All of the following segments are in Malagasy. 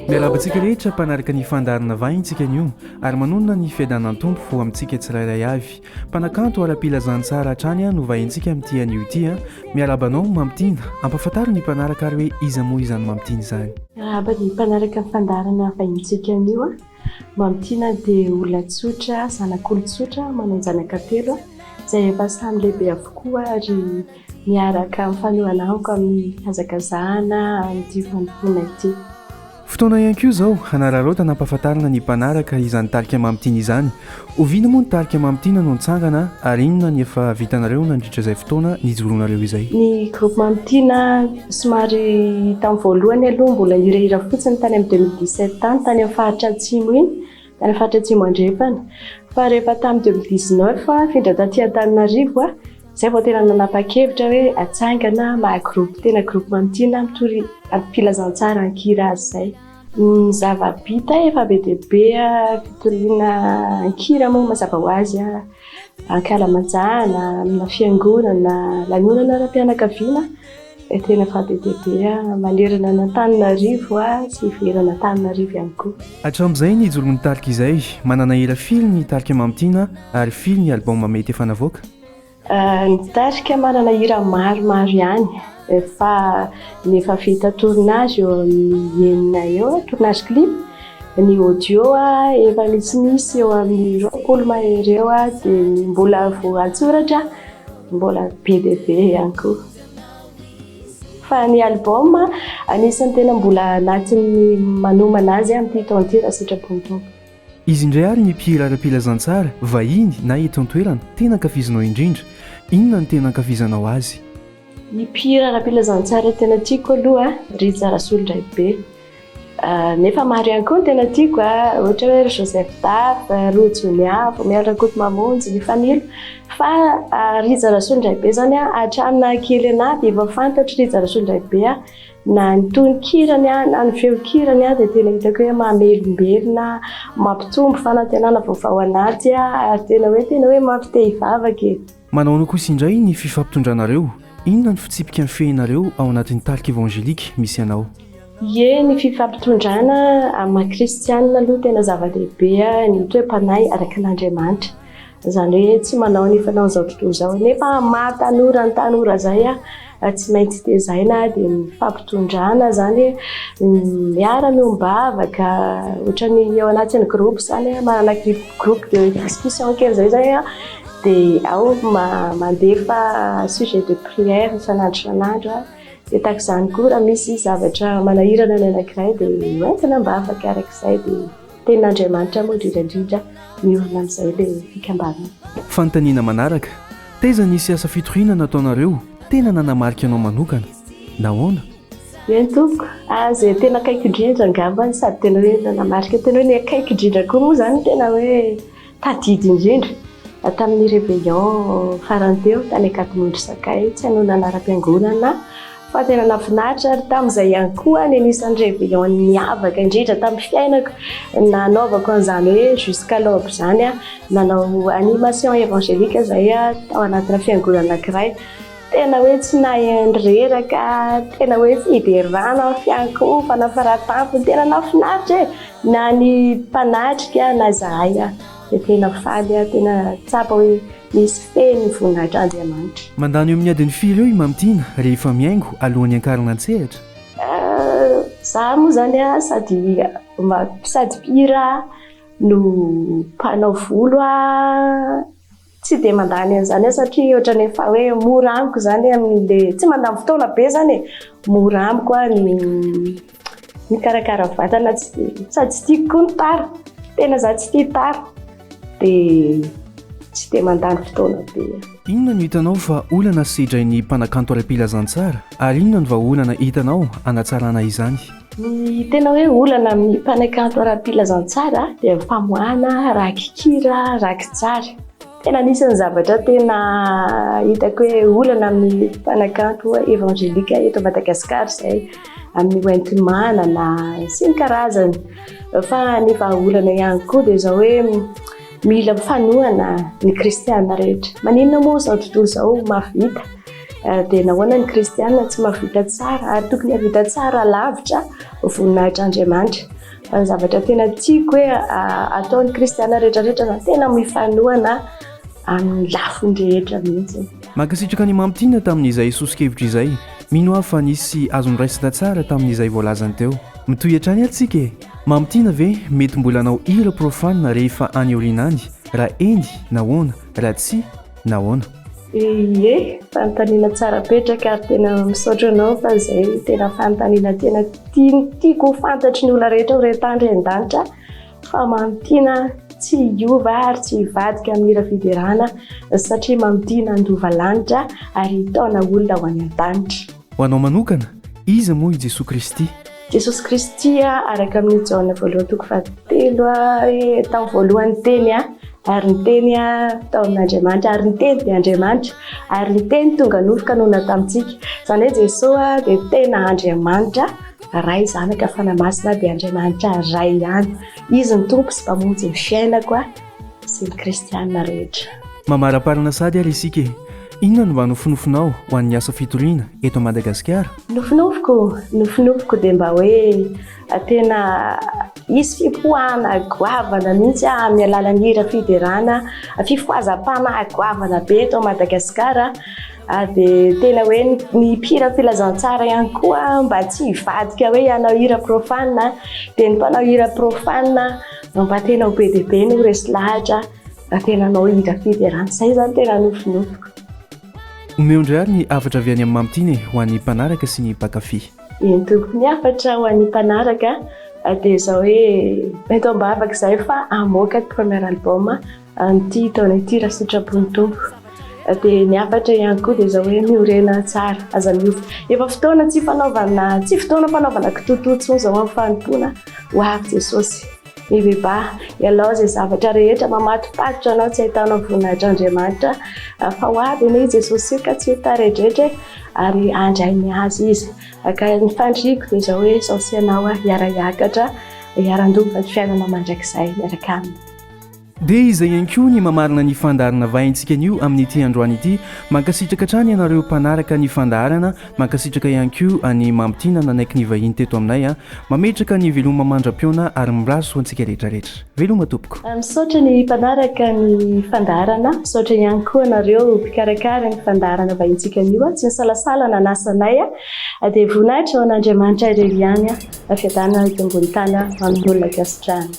mialabantsika rehetra mpanaraka ny fandarana vahintsika anio ary manonona ny fiadanantompo vo amintsika tsirairay avy mpanakanto ara-pilazantsara hatrany no vahintsika amin'ity anio ity mialabanao Mamitiana ampafantaro ny mpanaraka ary hoe iza moa izany Mamitiana izany. Raha ny mpanaraka ny fandarana vahintsika anio Mamitiana dia olona tsotra, zanak'olon-tsotra manao zanaka telo izay efa samy lehibe avokoa ary miaraka mifanohana amiko amin'ny hazakazahana amin'ity fandokoana ity. Fotoana ihany koa izao hanararaotana ampafantarana ny mpanaraka izany Tarika Mamitiana izany. Oviana moa ny Tarika Mamitiana no nitsangana ary inona ny efa vitanareo nandritra izay fotoana nijoroanareo izay? Ny groupe Mamitiana somary tamin'ny voalohany aloha mbola hirahira fotsiny tany amin'ny 2017 tany amin'ny faritra atsimo iny, tany amin'ny faritra atsimo andrefana. Fa rehefa tamin'ny 2019 findra taty Antananarivo izay vao tena nanapa-kevitra hoe atsangana maha groupe tena groupe Mamitiana mitory ara-pilazantsara ankira azy izay. Ny zava-bita efa be dia be fitoriana ankira moa mazava ho azy ankalamanjana, amina fiangonana, lanonana ara-pianakaviana tena efa be dia be manerana n'Antananarivo sy ivelana Antananarivo ihany koa. Hatramin'izay nijoro ny Tarika izay manana hira firy ny Tarika Mamitiana ary firy ny album mety efa navoaka? Ny Tarika manana hira maromaro ihany efa vita tournage eo amin'ny enina eo tournage clip, ny audio efa misy eo amin'ny 20 mahereo dia mbola vao antsoratra mbola be dia be ihany koa. Fa ny album anisan'ny tena mbola anatin'ny manomana azy amin'ity taona ity raha sitrapon'ny. Izy indray ary ny mpihira ara-pilazantsara vahiny na eto an-toerana tena ankafizinao indrindra. Inona ny tena ankafizanao azy? Ny mpihira ara-pilazantsara tena tiako aloha Raibe. Nefa maro ihany koa tena tiako ohatra hoe Joseph Daf, Rojo Miavo, miarakoto mamonjy, ny fanilo. Fa Raibe zany hatramina kely anaty efa fantatro Raibe na ny tonon-kirany na ny feon-kirany dia tena hitako hoe mamelombelona, mampitombo fanantenana vaovao anaty ary tena hoe mampite hivavaka. Manao kosa indray ny fifampitondranareo. Inona ny fitsipika ny fehinareo ao anatin'ny Tarika evangelika misy anao? Ny fifampitondrana amin'ny Kristiana aloha tena zava-dehibe ny hoe mpanay araka n'Andriamanitra. Izany hoe tsy manao ny fanao izao tontolo izao nefa mahatanora ny tanora izay tsy maintsy tezaina dia mifampitondrana zany miara-miombavaka ohatran'ny eo anatin'ny groupe zany manana groupe de discussion kely zay dia ao mandefa sujet de prière isan'andro dia tahaka izany koa raha misy zavatra manahirana ny anankiray dia hoentina mbavaka arak'izay dia tenin'Andriamanitra moa indrindra miorina amin'izay ilay fikambanana. Fanontaniana manaraka, teza nisy asa fitoriana nataonareo tena nanamarika anao manokana nahoana? Eny tompoko izay tena akaiky indrindra angamba sady tena hoe nanamarika tena hoe ny akaiky indrindra koa moa izany tena hoe tadidy indrindra. Tamin'ny réveillon farany teo tany Ankadimondry Sakay tsy hanao nanara-piangonana fa tena nafinaritra ary tamin'izay ihany koa ny anisan'ny réveillon niavaka indrindra tamin'ny fiainako nanaovako an'izany hoe jusqu'à l'aube izany nanao animation évangélika izay tao anatina fiangonana anankiray tena hoe tsy nahendreraka tena hoe fiderana fiankofa na faratampony tena nafinaritra na ny mpanatrika na izahay dia tena faly tena tsapa hoe misy feny voninahitra Andriamanitra. Mandany eo amin'ny adiny firy eo i Mamitiana rehefa miaingo alohan'ny ankarana an-tsehatra? Zaho moa zany sady mpihira no mpanao volo tsy dia mandany an'izany satria ohatrany efa hoe mora amiko zany amin'ilay tsy mandany fotoana be zany mora amiko ny karakara vatana sady tsy tiako koa ny tara tena za tsy tia tara dia tsy dia mandany fotoana be. Inona no hitanao fa olana sedrain'ny mpanakanto ara-pilazantsara ary inona no vahaolana hitanao hanatsarana izany? Ny tena hoe olana amin'ny mpanakanto ara-pilazantsara dia famoahana, rakikira, rakitsara. Tena anisany zavatra tena hitako hoe olana amin'ny mpanakanto evangelika eto Madagasikara izay amin'ny hoenty manana sy ny karazany fa ny vahaolana ihany koa dia zao hoe mila fanoana ny kristiana rehetra. Maninona moa zao tontolo zao mahavita dia nahoana ny kristiana tsy mahavita tsara ary tokony havita tsara lavitra voninahitr'Andriamanitra. Fa ny zavatra tena tiako hoe ataon'ny kristiana rehetrarehetra na tena mifanoana amin'ny lafiny rehetra mihitsy. Mankasitraka ny Mamitiana tamin'izay sosokevitra izay, mino aho fa nisy azony raisina tsara tamin'izay voalazany teo. Mitohy hatrany atsika e, Mamitiana ve mety mbola anao hira profane rehefa any aorianany, raha eny nahoana, raha tsy nahoana? Ie, fanontaniana tsara petraka ary tena misaotra anao fa izay tena fanontaniana tena tiako fantatry ny olona rehetra horetandry an-danitra fa Mamitiana tsy hiova ary tsy hivadika amin'ny hira fiderana satria Mamitiana andova lanitra ary taona olona ho any an-danitra. Ho anao manokana, iza moa i Jesosy Kristy? Jesosy Kristy araka amin'ny Jaona voalohany toko fahatelo tao voalohany teny ary ny teny tao amin'Andriamanitra ary ny teny dia Andriamanitra ary ny teny tonga nofoka nona tamintsika. Izany hoe Jesosy dia tena Andriamanitra ray zanaka fanamasina dia Andriamanitra ray ihany. Izy ny tompo sy mpamonjy ny fiainako sy ny kristiana rehetra. Mamara-parina sady ary isika e, inona no mba nofinofinao ho an'ny asa fitoriana eto Madagasikara? Nofinofiko dia mba hoe tena isy fipoahana goavana mihitsy amin'ny alalan'ny hira fiderana, fifohazam-pana goavana be eto Madagasikara dia tena hoe ny ara-pilazantsara ihany koa mba tsy hivadika hoe hanao hira profane dia ny mpanao hira profane mba tena ho be dia be no resy lahatra tena hanao hira fiderana. Izay zany tena nofinofiko. Omeondray ary ny hafatra avy any amin'ny Mamitiana ho an'ny mpanaraka sy ny mpankafy. Ny tompony hafatra ho an'ny mpanaraka dia izao hoe mety mba afaka izay fa hamoaka premier album an'ity taona ity raha sitrapony tompo. Dia ny hafatra ihany koa dia izao hoe miorena tsara aza miova. Efa fotoana tsy fotoana fanaovana kitototsy moa izao amin'ny fanompona ho avy Jesosy. Mibeba ialao izay zavatra rehetra mamatopatotra anao tsy ahitanao voninahitr'Andriamanitra fa ho avy anie Jesosy ka tsy taredratra ary andrainy azy izy. Ka ny fandriako dia izao hoe izao sy ianao hiara-hiakatra hiara-ndova ny fiainana mandrakizay miaraka aminy. Dia izay ihany koa ny mamarina ny fandaharana vahintsika anio amin'ity androany ity. Mankasitraka hatrany ianareo mpanaraka ny fandaharana, mankasitraka ihany koa ny Mamitiana nanaiky ny vahiny teto aminay mametraka ny veloma mandram-piona ary miraso ho antsika rehetrarehetra. Veloma tompoko. Misaotra ny mpanaraka ny fandaharana, misaotra ihany koa anareo mpikarakara ny fandaharana vahintsika anio, tsy nisalasala nanasanay dia voninahitra ho an'Andriamanitra ireo ihany fiadana eto ambony tany amin'ny olona gasitrany.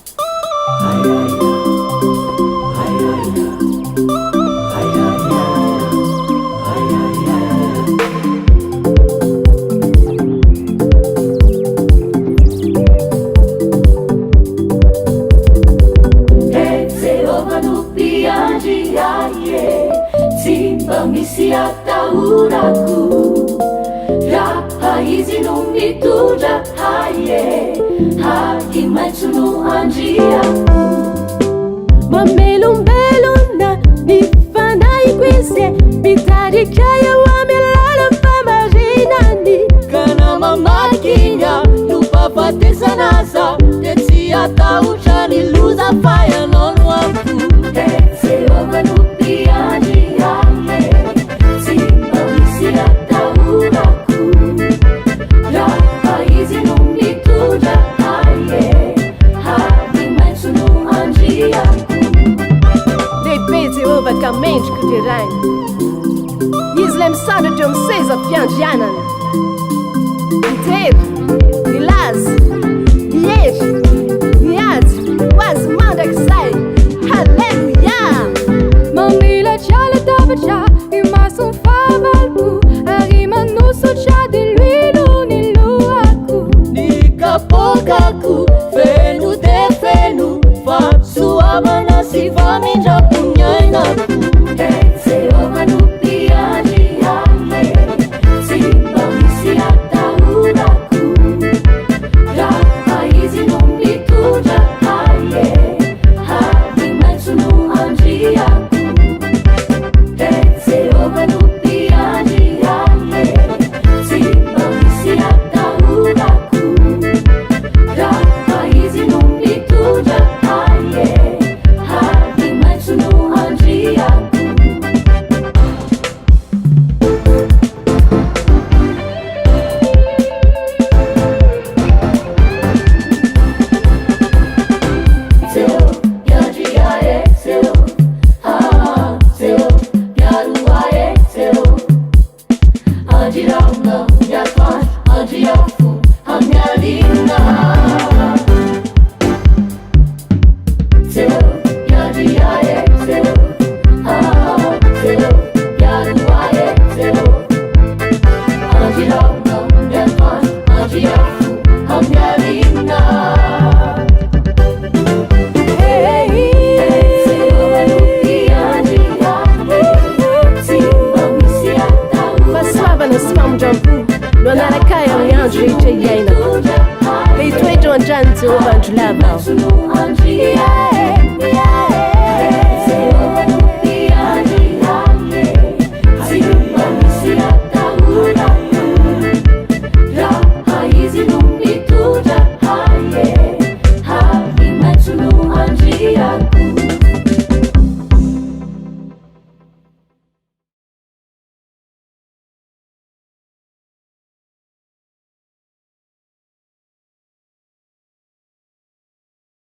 Misy ataurako Raha izy no mitondra Haki maitso no andriako Mamelombelona ny fanaiko izy Mitarika eo amin'ny lala famarinany Kana mamakinya no mpafatesanaza Dia tsy atahotra ny loza fa ianao no ako Seova no piandry Ka mendrika dia rainy izy ilay misandratra eo amin'ny seza fiandrianana mitery, milaza, miery, miady ho azy mandrakizay Halleluia Mamilatra latavatra i masony fahavaloko ary manosotra dia luilo ny lohako Ny kapokako feno dia feno fa soavana sy famindra